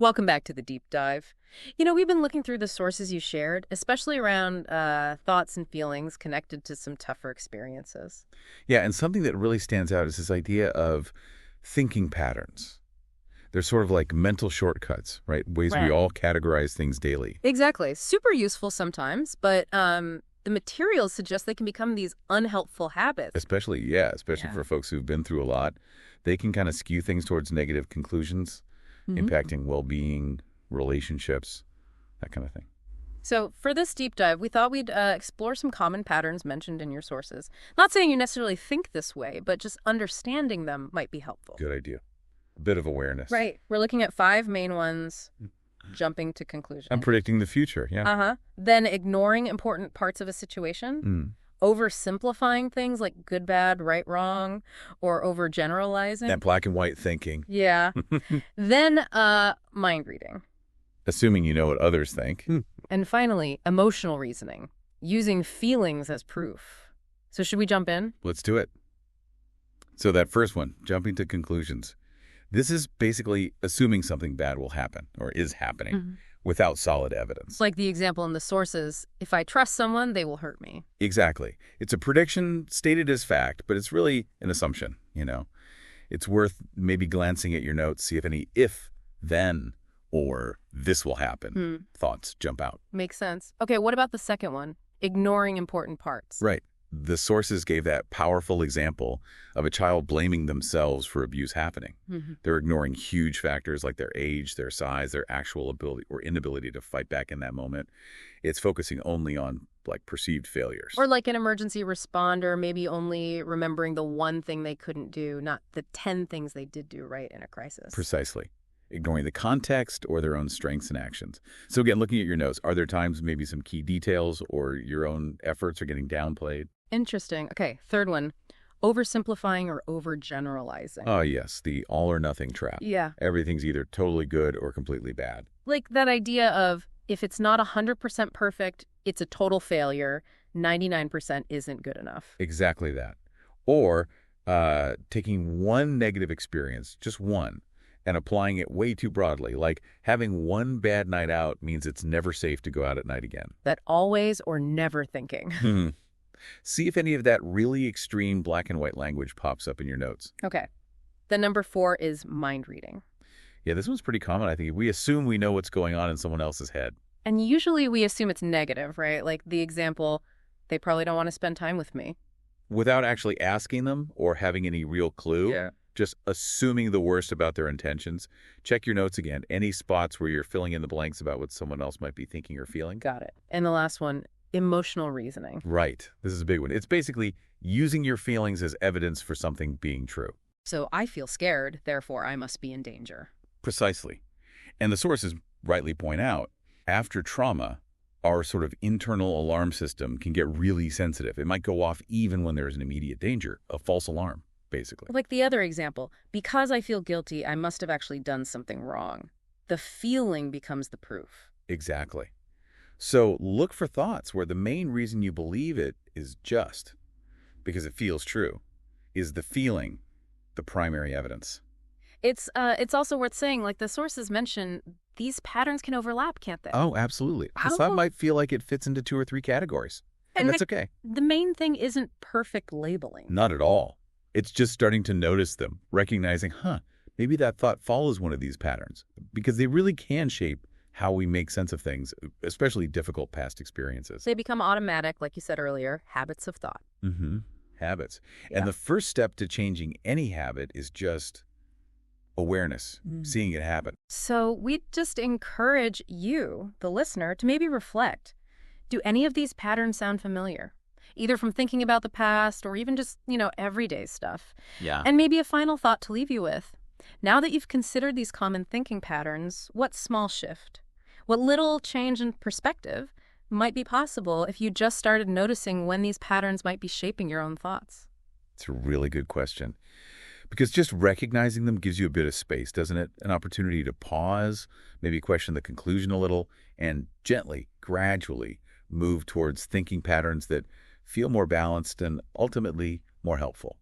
Welcome back to the deep dive. We've been looking through the sources you shared, especially around thoughts and feelings connected to some tougher experiences. Yeah, and something that really stands out is this idea of thinking patterns. They're sort of like mental shortcuts, right? Ways we Right. all categorize things daily. Exactly. Super useful sometimes, but the materials suggest they can become these unhelpful habits. Especially Yeah. for folks who've been through a lot. They can kind of skew things towards negative conclusions, Hmm. impacting well-being, relationships, that kind of thing. So for this deep dive, we thought we'd explore some common patterns mentioned in your sources. Not saying you necessarily think this way, but just understanding them might be helpful. Good idea. A bit of awareness. Right. We're looking at 5 main ones, jumping to I'm conclusion. predicting the future, yeah. Uh-huh. Then ignoring important parts of a situation, Mm. oversimplifying things like good, bad, right, wrong, or That overgeneralizing. black and white thinking. Yeah. Then mind reading. Assuming you know what others think. And finally, emotional reasoning, using feelings as proof. So should we jump in? Let's do it. So that first one, jumping to conclusions. This is basically assuming something bad will happen or is happening Mhm. without solid evidence. It's like the example in the sources, if I trust someone, they will hurt me. Exactly. It's a prediction stated as fact, but it's really an assumption. It's worth maybe glancing at your notes, see if any if, then, or this will happen thoughts jump out. Makes sense. Okay, what about the second one? Ignoring important parts. Right. The sources gave that powerful example of a child blaming themselves for abuse happening. Mhm. They're ignoring huge factors like their age, their size, their actual ability or inability to fight back in that moment. It's focusing only on like perceived failures. Or like an emergency responder, maybe only remembering the one thing they couldn't do, not the 10 things they did do right in a crisis. Precisely. Ignoring the context or their own strengths and actions. So again, looking at your notes, are there times maybe some key details or your own efforts are getting downplayed? Interesting. Okay, third one, oversimplifying or overgeneralizing. Oh yes, the all or nothing trap. Yeah, Everything's either totally good or completely bad. like that idea of if it's not 100% perfect, it's a total failure, 99% isn't good enough. Exactly that. Or taking one negative experience, just one, and applying it way too broadly. Like having one bad night out means it's never safe to go out at night again. That always or never thinking. Hmm. See if any of that really extreme black and white language pops up in your notes. Okay. Then number 4 is mind reading. Yeah, this one's pretty common, I think. We assume we know what's going on in someone else's head. And usually we assume it's negative, right? Like the example, they probably don't want to spend time with me. Without actually asking them or having any real clue, Yeah. just assuming the worst about their intentions. Check your notes again. Any spots where you're filling in the blanks about what someone else might be thinking or feeling? Got it. And the last one, emotional reasoning. Right. This is a big one. It's basically using your feelings as evidence for something being true. So I feel scared, therefore I must be in danger. Precisely. And the sources rightly point out, after trauma, our sort of internal alarm system can get really sensitive. It might go off even when there's an immediate danger, a false alarm, basically. Like the other example, because I feel guilty, I must have actually done something wrong. The feeling becomes the proof. Exactly. So look for thoughts where the main reason you believe it is just because it feels true. Is the feeling the primary evidence? It's also worth saying, like the sources mention, these patterns can overlap, can't they? Oh, absolutely. How- The thought might feel like it fits into 2 or 3 categories. And And that's okay. The main thing isn't perfect labeling. Not at all. It's just starting to notice them, recognizing, maybe that thought follows one of these patterns, because they really can shape how we make sense of things, especially difficult past experiences. They become automatic, like you said earlier, habits of thought. Mm-hmm. Habits. Yeah. And the first step to changing any habit is just awareness, seeing it happen. So we just encourage you, the listener, to maybe reflect. Do any of these patterns sound familiar? Either from thinking about the past or even just, everyday stuff. Yeah. And maybe a final thought to leave you with. Now that you've considered these common thinking patterns, what small shift, what little change in perspective might be possible if you just started noticing when these patterns might be shaping your own thoughts? It's a really good question. Because just recognizing them gives you a bit of space, doesn't it? An opportunity to pause, maybe question the conclusion a little, and gently, gradually move towards thinking patterns that feel more balanced and ultimately more helpful.